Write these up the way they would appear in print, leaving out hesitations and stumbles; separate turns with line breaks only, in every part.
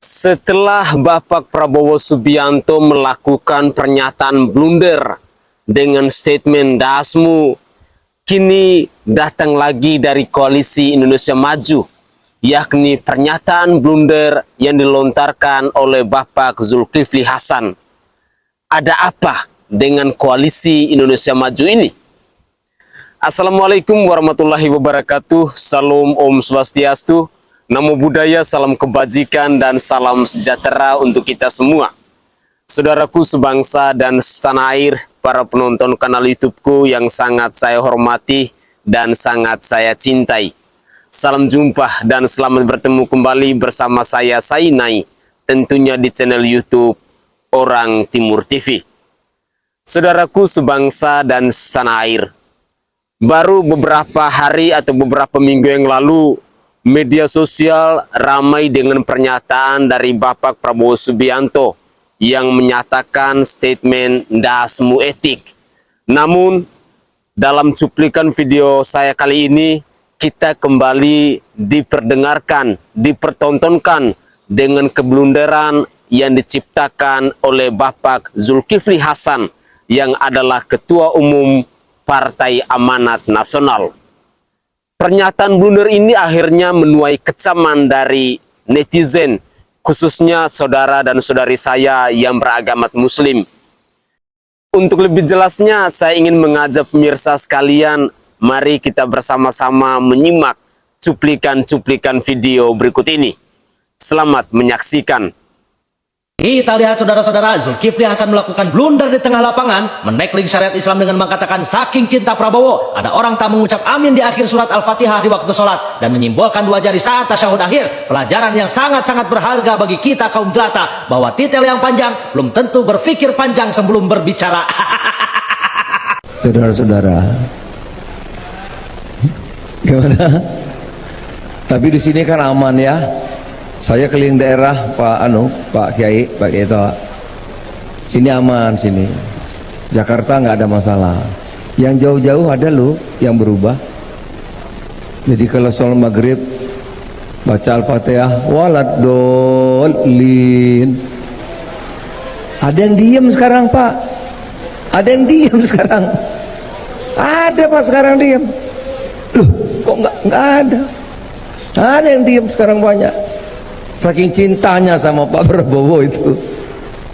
Setelah Bapak Prabowo Subianto melakukan pernyataan blunder dengan statement dasmu, kini datang lagi dari Koalisi Indonesia Maju, yakni pernyataan blunder yang dilontarkan oleh Bapak Zulkifli Hasan. Ada apa dengan Koalisi Indonesia Maju ini? Assalamualaikum warahmatullahi wabarakatuh. Salam Om Swastiastu. Namo Buddhaya, salam kebajikan dan salam sejahtera untuk kita semua. Saudaraku sebangsa dan setanah air, para penonton kanal YouTubeku yang sangat saya hormati dan sangat saya cintai. Salam jumpa dan selamat bertemu kembali bersama saya Sainai, tentunya di channel YouTube Orang Timur TV. Saudaraku sebangsa dan setanah air, baru beberapa hari atau beberapa minggu yang lalu, media sosial ramai dengan pernyataan dari Bapak Prabowo Subianto yang menyatakan statement dasmu etik. Namun, dalam cuplikan video saya kali ini, kita kembali diperdengarkan, dipertontonkan dengan keblunderan yang diciptakan oleh Bapak Zulkifli Hasan yang adalah Ketua Umum Partai Amanat Nasional. Pernyataan blunder ini akhirnya menuai kecaman dari netizen, khususnya saudara dan saudari saya yang beragama Muslim. Untuk lebih jelasnya, saya ingin mengajak pemirsa sekalian, mari kita bersama-sama menyimak cuplikan-cuplikan video berikut ini. Selamat menyaksikan.
Kita lihat saudara-saudara, Zulkifli Hasan melakukan blunder di tengah lapangan, menekling syariat Islam dengan mengatakan saking cinta Prabowo, ada orang tak mengucap amin di akhir surat Al-Fatihah di waktu sholat, dan menyimbolkan dua jari saat tasyahud akhir. Pelajaran yang sangat-sangat berharga bagi kita kaum jelata, bahwa titel yang panjang belum tentu berpikir panjang sebelum berbicara.
Saudara-saudara, gimana? Tapi di sini kan aman ya. Saya keliling daerah Pak Kiai, Pak Kiai Toa. Sini aman sini. Jakarta nggak ada masalah. Yang jauh-jauh ada loh yang berubah. Jadi kalau sholat maghrib baca Al-Fatihah, waladolin. Ada yang diem sekarang Pak. Ada yang diem sekarang. Ada Pak sekarang diem. Loh, kok nggak ada? Ada yang diem sekarang banyak. Saking cintanya sama Pak Prabowo itu,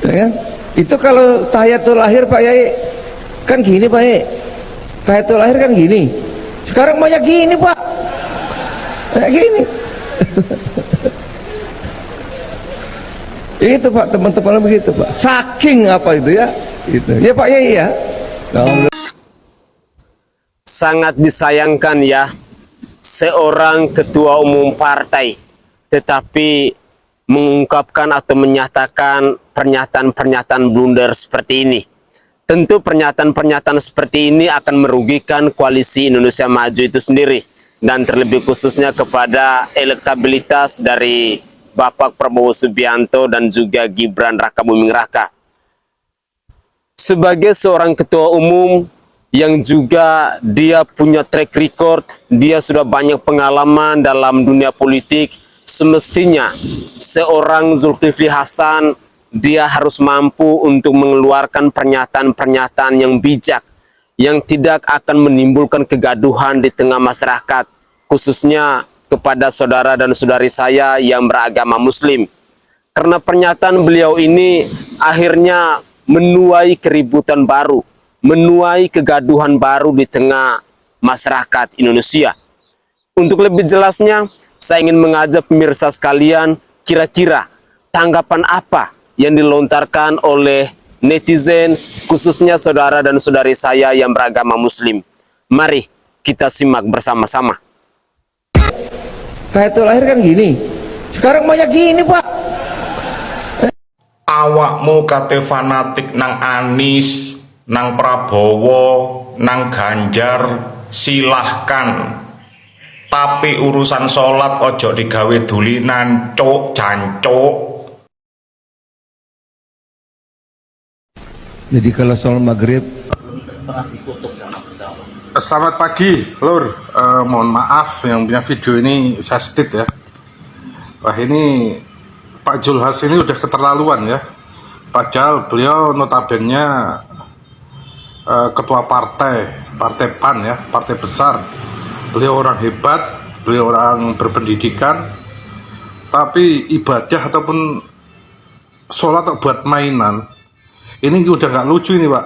ya kan? Itu kalau tahiyatul akhir Pak Yai kan gini Pak Yai, tahiyatul akhir kan gini. Sekarang banyak gini Pak, banyak gini. Itu Pak, teman-teman begitu Pak. Saking apa itu ya? Itu ya Pak Yai ya.
Sangat disayangkan ya, seorang ketua umum partai tetapi mengungkapkan atau menyatakan pernyataan-pernyataan blunder seperti ini. Tentu pernyataan-pernyataan seperti ini akan merugikan Koalisi Indonesia Maju itu sendiri, dan terlebih khususnya kepada elektabilitas dari Bapak Prabowo Subianto dan juga Gibran Rakabuming Raka. Sebagai seorang ketua umum yang juga dia punya track record, dia sudah banyak pengalaman dalam dunia politik, semestinya seorang Zulkifli Hasan dia harus mampu untuk mengeluarkan pernyataan-pernyataan yang bijak, yang tidak akan menimbulkan kegaduhan di tengah masyarakat, khususnya kepada saudara dan saudari saya yang beragama Muslim. Karena pernyataan beliau ini akhirnya menuai keributan baru, menuai kegaduhan baru di tengah masyarakat Indonesia. Untuk lebih jelasnya, saya ingin mengajak pemirsa sekalian, kira-kira tanggapan apa yang dilontarkan oleh netizen, khususnya saudara dan saudari saya yang beragama Muslim. Mari kita simak bersama-sama.
Tahiyatul akhir kan gini. Sekarang banyak gini Pak.
Awakmu kate fanatik nang Anies, nang Prabowo, nang Ganjar, silahkan. Tapi urusan sholat ojo digawe dulinan, cuk, jancuk.
Jadi kalau sholat maghrib,
selamat pagi, Lur. Mohon maaf yang punya video ini saya sedit ya. Wah, ini Pak Zulhas ini udah keterlaluan ya. Padahal beliau notabene ketua partai PAN ya, partai besar. Beliau orang hebat, beliau orang berpendidikan. Tapi ibadah ataupun sholat buat mainan, ini udah nggak lucu ini Pak.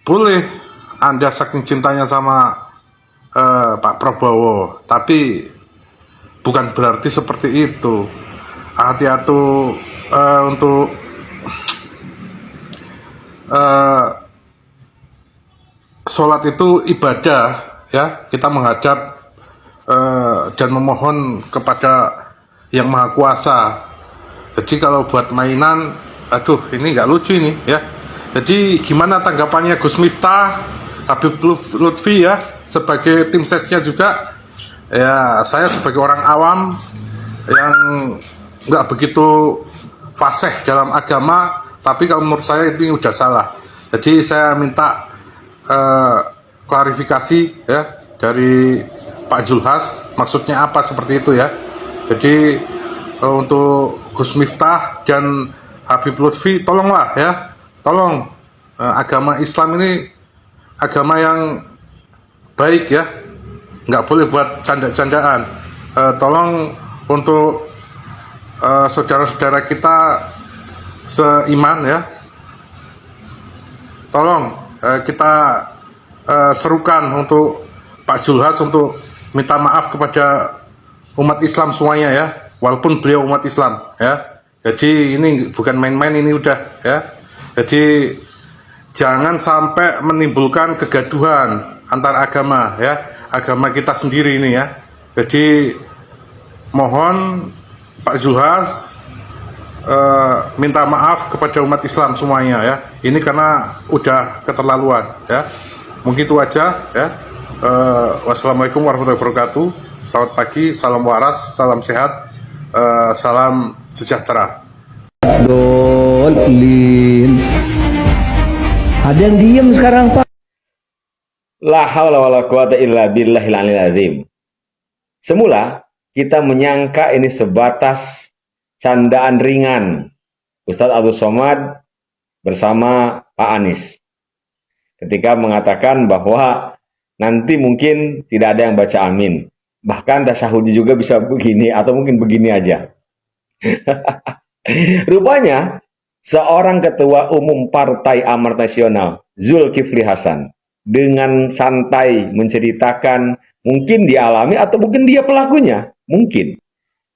Boleh Anda saking cintanya sama Pak Prabowo, tapi bukan berarti seperti itu. Hati-hati untuk sholat itu ibadah ya, kita menghadap dan memohon kepada Yang Maha Kuasa. Jadi kalau buat mainan, aduh ini nggak lucu ini ya. Jadi gimana tanggapannya Gus Miftah, Habib Lutfi ya, sebagai tim sesnya juga ya. Saya sebagai orang awam yang nggak begitu fasih dalam agama, tapi kalau menurut saya ini udah salah. Jadi saya minta klarifikasi ya dari Pak Zulhas, maksudnya apa seperti itu ya. Jadi untuk Gus Miftah dan Habib Lutfi, tolonglah ya, tolong, agama Islam ini agama yang baik ya, nggak boleh buat canda-candaan. Tolong untuk saudara-saudara kita seiman ya, tolong kita serukan untuk Pak Zulhas untuk minta maaf kepada umat Islam semuanya ya, walaupun beliau umat Islam ya. Jadi ini bukan main-main, ini udah ya. Jadi jangan sampai menimbulkan kegaduhan antar agama ya, agama kita sendiri ini ya. Jadi mohon Pak Zulhas minta maaf kepada umat Islam semuanya ya. Ini karena udah keterlaluan ya. Mungkin itu aja ya. Wassalamualaikum warahmatullahi wabarakatuh. Selamat pagi, salam waras, salam sehat, salam sejahtera.
Dolin. Ada yang diem sekarang Pak.
La haula wala quwata illa billahil aliyil azim. Semula kita menyangka ini sebatas candaan ringan Ustadz Abdul Somad bersama Pak Anies ketika mengatakan bahwa nanti mungkin tidak ada yang baca amin, bahkan tasyahud juga bisa begini atau mungkin begini aja. Rupanya seorang ketua umum Partai Amanat Nasional, Zulkifli Hasan, dengan santai menceritakan mungkin dialami atau mungkin dia pelakunya, mungkin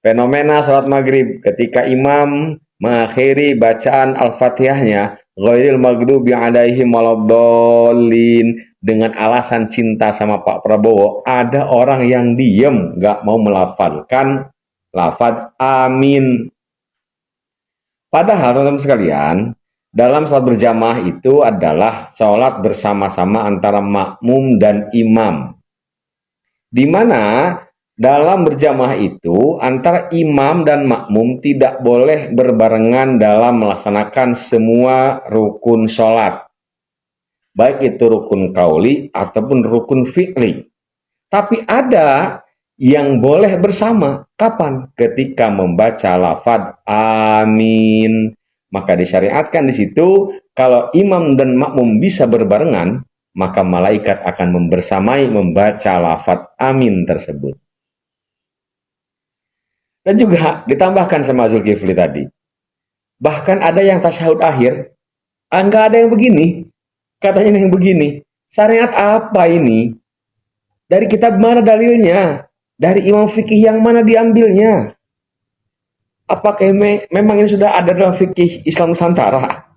fenomena salat maghrib ketika imam mengakhiri bacaan Al-Fatihahnya ghairil maghdubi alaihim waladdallin dengan alasan cinta sama Pak Prabowo, ada orang yang diem nggak mau melafalkan lafaz amin. Padahal teman-teman sekalian, dalam sholat berjamaah itu adalah sholat bersama-sama antara makmum dan imam. Di mana dalam berjamaah itu antara imam dan makmum tidak boleh berbarengan dalam melaksanakan semua rukun sholat. Baik itu rukun qauli ataupun rukun fi'li. Tapi ada yang boleh bersama. Kapan? Ketika membaca lafaz amin. Maka disyariatkan di situ kalau imam dan makmum bisa berbarengan, maka malaikat akan membersamai membaca lafaz amin tersebut. Dan juga ditambahkan sama Zulkifli tadi. Bahkan ada yang tasyahud akhir, enggak ada yang begini. Katanya yang begini. Syariat apa ini? Dari kitab mana dalilnya? Dari imam fikih yang mana diambilnya? Apakah memang ini sudah ada dalam fikih Islam Nusantara?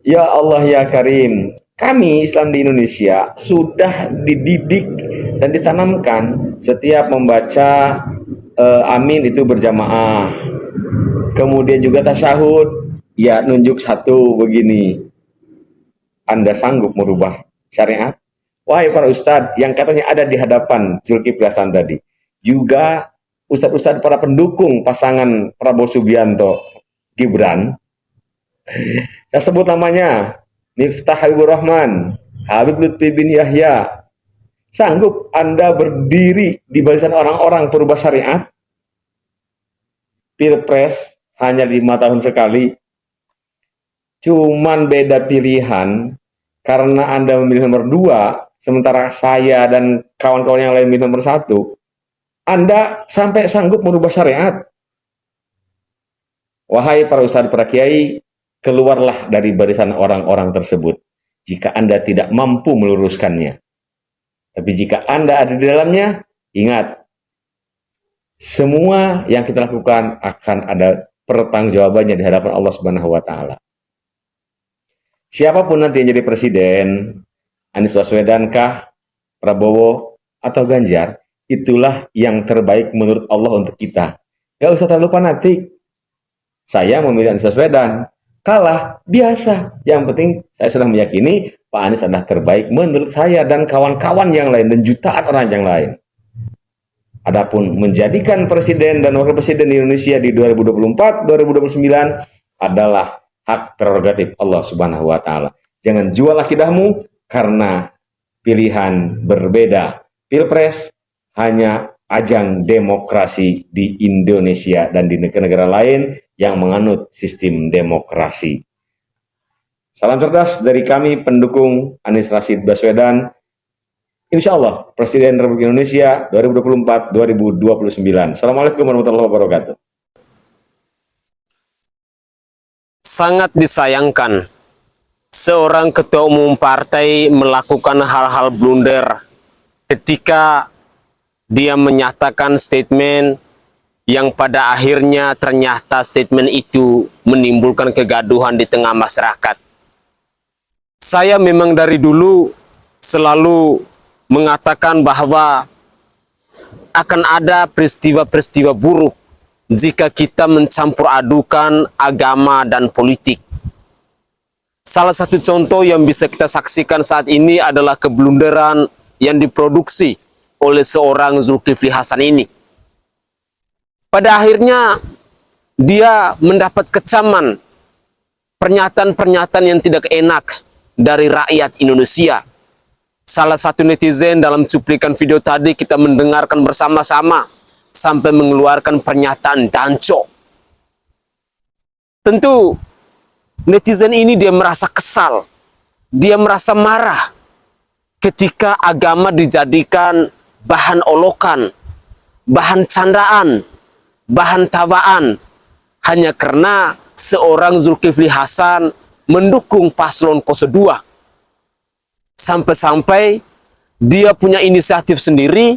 Ya Allah ya Karim, kami Islam di Indonesia sudah dididik dan ditanamkan setiap membaca amin itu berjamaah. Kemudian juga tasyahud, ya nunjuk satu begini. Anda sanggup merubah syariat? Wahai para ustadz yang katanya ada di hadapan Zulkifli Hasan tadi, juga ustadz-ustadz para pendukung pasangan Prabowo Subianto Gibran, saya sebut namanya Miftah Habibur Rahman, Habib Lutfi bin Yahya, sanggup Anda berdiri di barisan orang-orang perubah syariat? Pilpres hanya 5 tahun sekali. Cuman beda pilihan karena Anda memilih nomor 2, sementara saya dan kawan-kawan yang lain memilih nomor 1. Anda sampai sanggup merubah syariat. Wahai para ustadz, para kiai, keluarlah dari barisan orang-orang tersebut jika Anda tidak mampu meluruskannya. Tapi jika Anda ada di dalamnya, ingat, semua yang kita lakukan akan ada pertanggungjawabannya di hadapan Allah Subhanahu wa taala. Siapapun nanti yang jadi presiden, Anies Baswedan kah, Prabowo, atau Ganjar, itulah yang terbaik menurut Allah untuk kita. Gak usah terlalu fanatik. Saya memilih Anies Baswedan. Kalah, biasa. Yang penting saya sudah meyakini Pak Anies adalah terbaik menurut saya dan kawan-kawan yang lain dan jutaan orang yang lain. Adapun menjadikan presiden dan wakil presiden di Indonesia di 2024-2029 adalah hak prerogatif Allah Subhanahu wa taala. Jangan jual akidahmu karena pilihan berbeda. Pilpres hanya ajang demokrasi di Indonesia dan di negara-negara lain yang menganut sistem demokrasi. Salam cerdas dari kami pendukung Anies Rashid Baswedan. Insya Allah Presiden Republik Indonesia 2024-2029. Assalamualaikum warahmatullahi wabarakatuh.
Sangat disayangkan seorang ketua umum partai melakukan hal-hal blunder ketika dia menyatakan statement yang pada akhirnya ternyata statement itu menimbulkan kegaduhan di tengah masyarakat. Saya memang dari dulu selalu mengatakan bahwa akan ada peristiwa-peristiwa buruk jika kita mencampur adukan agama dan politik. Salah satu contoh yang bisa kita saksikan saat ini adalah keblunderan yang diproduksi oleh seorang Zulkifli Hasan ini. Pada akhirnya dia mendapat kecaman, pernyataan-pernyataan yang tidak enak dari rakyat Indonesia. Salah satu netizen dalam cuplikan video tadi kita mendengarkan bersama-sama sampai mengeluarkan pernyataan danco. Tentu netizen ini dia merasa kesal, dia merasa marah ketika agama dijadikan bahan olokan, bahan candaan, bahan tawaan, hanya karena seorang Zulkifli Hasan mendukung paslon 02. Sampai-sampai dia punya inisiatif sendiri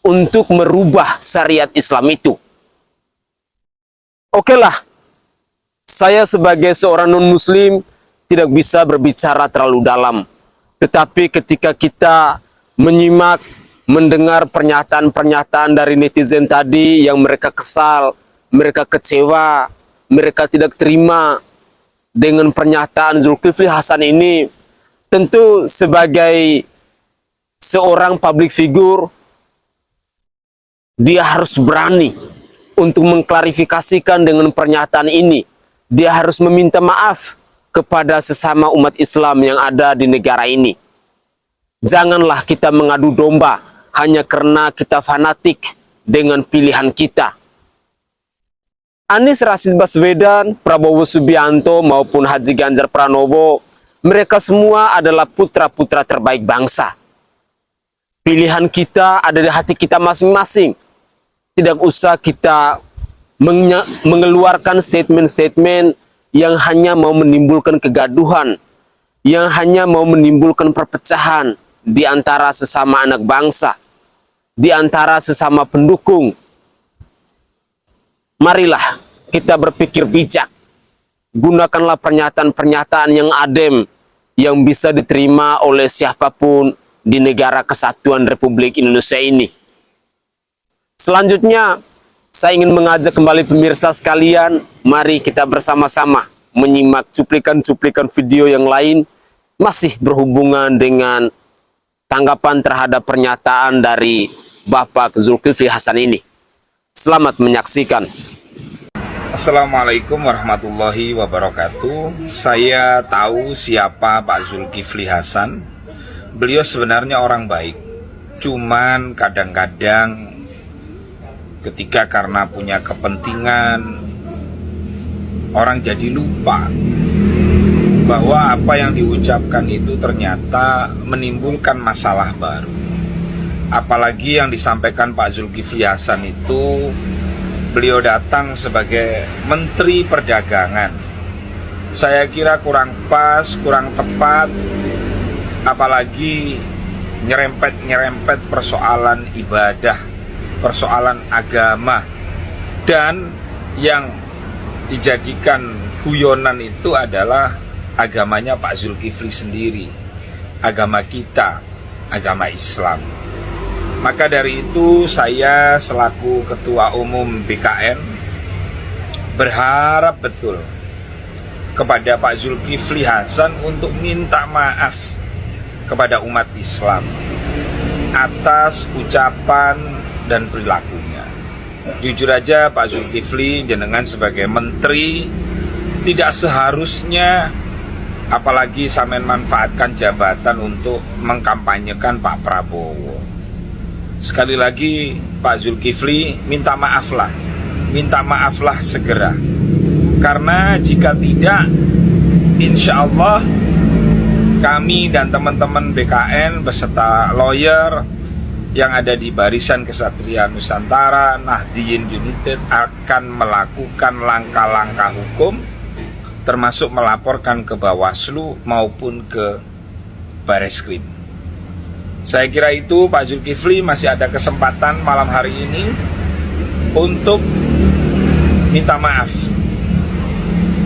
untuk merubah syariat Islam itu. Oke lah, saya sebagai seorang non-muslim tidak bisa berbicara terlalu dalam. Tetapi ketika kita menyimak, mendengar pernyataan-pernyataan dari netizen tadi yang mereka kesal, mereka kecewa, mereka tidak terima dengan pernyataan Zulkifli Hasan ini, tentu sebagai seorang public figure, dia harus berani untuk mengklarifikasikan dengan pernyataan ini. Dia harus meminta maaf kepada sesama umat Islam yang ada di negara ini. Janganlah kita mengadu domba hanya karena kita fanatik dengan pilihan kita. Anies Rashid Baswedan, Prabowo Subianto maupun Haji Ganjar Pranowo, mereka semua adalah putra-putra terbaik bangsa. Pilihan kita ada di hati kita masing-masing. Tidak usah kita mengeluarkan statement-statement yang hanya mau menimbulkan kegaduhan, yang hanya mau menimbulkan perpecahan di antara sesama anak bangsa, di antara sesama pendukung. Marilah kita berpikir bijak. Gunakanlah pernyataan-pernyataan yang adem, yang bisa diterima oleh siapapun di negara kesatuan Republik Indonesia ini. Selanjutnya, saya ingin mengajak kembali pemirsa sekalian, mari kita bersama-sama menyimak cuplikan-cuplikan video yang lain, masih berhubungan dengan tanggapan terhadap pernyataan dari Bapak Zulkifli Hasan ini. Selamat menyaksikan.
Assalamualaikum warahmatullahi wabarakatuh. Saya tahu siapa Pak Zulkifli Hasan. Beliau sebenarnya orang baik. Cuman kadang-kadang ketika karena punya kepentingan orang jadi lupa bahwa apa yang diucapkan itu ternyata menimbulkan masalah baru. Apalagi yang disampaikan Pak Zulkifli Hasan itu, beliau datang sebagai Menteri Perdagangan. Saya kira kurang pas, kurang tepat, apalagi nyerempet persoalan ibadah, persoalan agama, dan yang dijadikan guyonan itu adalah agamanya Pak Zulkifli sendiri, agama kita, agama Islam. Maka dari itu saya selaku Ketua Umum BKN berharap betul kepada Pak Zulkifli Hasan untuk minta maaf kepada umat Islam atas ucapan dan perilakunya. Jujur aja Pak Zulkifli, jenengan sebagai menteri tidak seharusnya apalagi sampean manfaatkan jabatan untuk mengkampanyekan Pak Prabowo. Sekali lagi Pak Zulkifli, minta maaflah segera. Karena jika tidak, insya Allah kami dan teman-teman BKN beserta lawyer yang ada di Barisan Kesatria Nusantara, Nahdliyin United akan melakukan langkah-langkah hukum, termasuk melaporkan ke Bawaslu maupun ke Bareskrim. Saya kira itu Pak Zulkifli masih ada kesempatan malam hari ini untuk minta maaf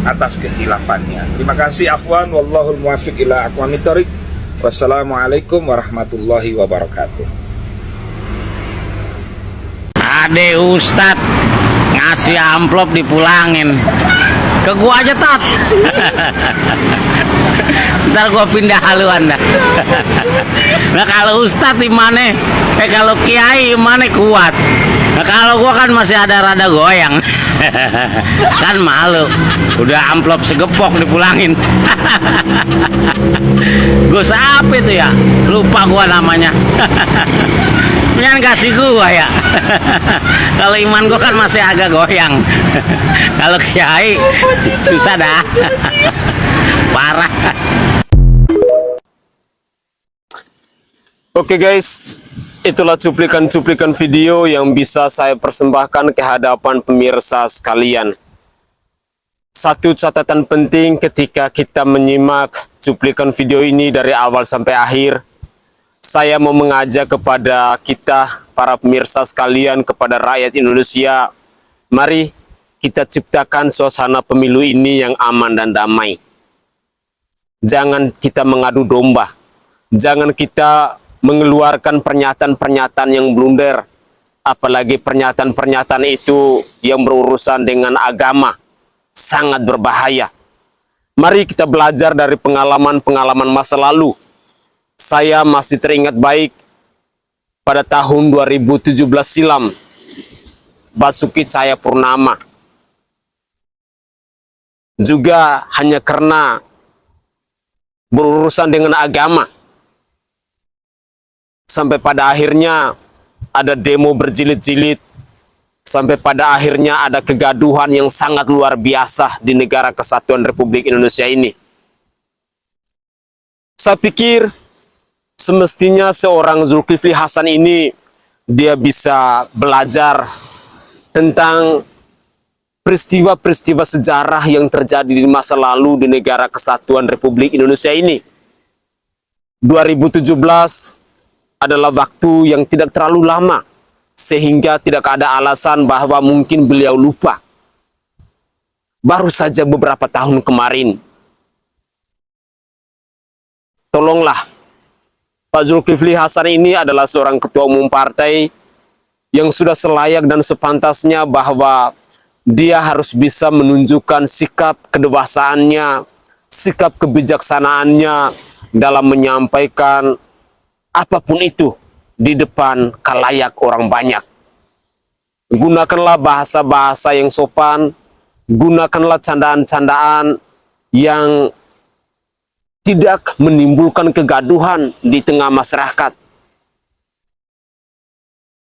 atas kehilafannya. Terima kasih, afwan, wallahul muwaffiq ila aqwamit thoriq. Wassalamualaikum warahmatullahi wabarakatuh.
Ade Ustad ngasih amplop dipulangin ke gua aja, Tat. Ntar gua pindah haluan dah. Nah kalau Ustad di mana? Kalau Kiai mana kuat? Nah kalau gua kan masih ada rada goyang. Kan malu. Udah amplop segepok dipulangin. Gus apa itu ya? Lupa gua namanya. Jangan kasih gua ya. Kalau iman gua kan masih agak goyang. Kalau Kiai susah dah. Parah.
Oke guys, itulah cuplikan-cuplikan video yang bisa saya persembahkan ke hadapan pemirsa sekalian. Satu catatan penting ketika kita menyimak cuplikan video ini dari awal sampai akhir, saya mau mengajak kepada kita, para pemirsa sekalian, kepada rakyat Indonesia, mari kita ciptakan suasana pemilu ini yang aman dan damai. Jangan kita mengadu domba, jangan kita mengeluarkan pernyataan-pernyataan yang blunder, apalagi pernyataan-pernyataan itu yang berurusan dengan agama, sangat berbahaya. Mari kita belajar dari pengalaman-pengalaman masa lalu. Saya masih teringat baik pada tahun 2017 silam, Basuki Cahayapurnama juga hanya karena berurusan dengan agama, sampai pada akhirnya ada demo berjilid-jilid, sampai pada akhirnya ada kegaduhan yang sangat luar biasa di negara kesatuan Republik Indonesia ini. Saya pikir semestinya seorang Zulkifli Hasan ini dia bisa belajar tentang peristiwa-peristiwa sejarah yang terjadi di masa lalu di negara kesatuan Republik Indonesia ini. 2017 adalah waktu yang tidak terlalu lama, sehingga tidak ada alasan bahwa mungkin beliau lupa. Baru saja beberapa tahun kemarin. Tolonglah, Pak Zulkifli Hasan ini adalah seorang ketua umum partai yang sudah selayak dan sepantasnya bahwa dia harus bisa menunjukkan sikap kedewasaannya, sikap kebijaksanaannya dalam menyampaikan apapun itu di depan khalayak orang banyak. Gunakanlah bahasa-bahasa yang sopan, gunakanlah candaan-candaan yang tidak menimbulkan kegaduhan di tengah masyarakat.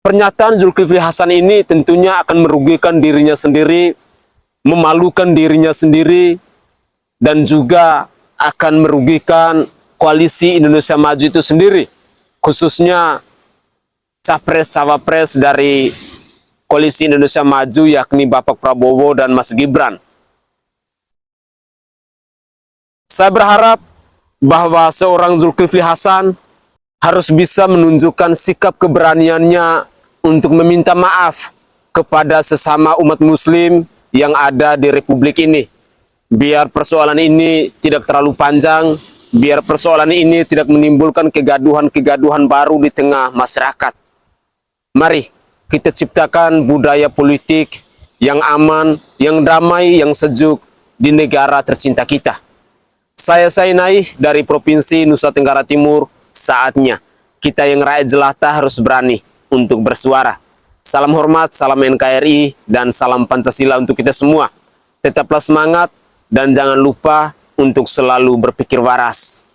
Pernyataan Zulkifli Hasan ini tentunya akan merugikan dirinya sendiri, memalukan dirinya sendiri, dan juga akan merugikan koalisi Indonesia Maju itu sendiri, khususnya capres-cawapres dari koalisi Indonesia Maju yakni Bapak Prabowo dan Mas Gibran. Saya berharap bahwa seorang Zulkifli Hasan harus bisa menunjukkan sikap keberaniannya untuk meminta maaf kepada sesama umat muslim yang ada di Republik ini. Biar persoalan ini tidak terlalu panjang, biar persoalan ini tidak menimbulkan kegaduhan-kegaduhan baru di tengah masyarakat. Mari kita ciptakan budaya politik yang aman, yang damai, yang sejuk di negara tercinta kita. Saya Sainai dari Provinsi Nusa Tenggara Timur. Saatnya kita yang rakyat jelata harus berani untuk bersuara. Salam hormat, salam NKRI, dan salam Pancasila untuk kita semua. Tetaplah semangat dan jangan lupa untuk selalu berpikir waras.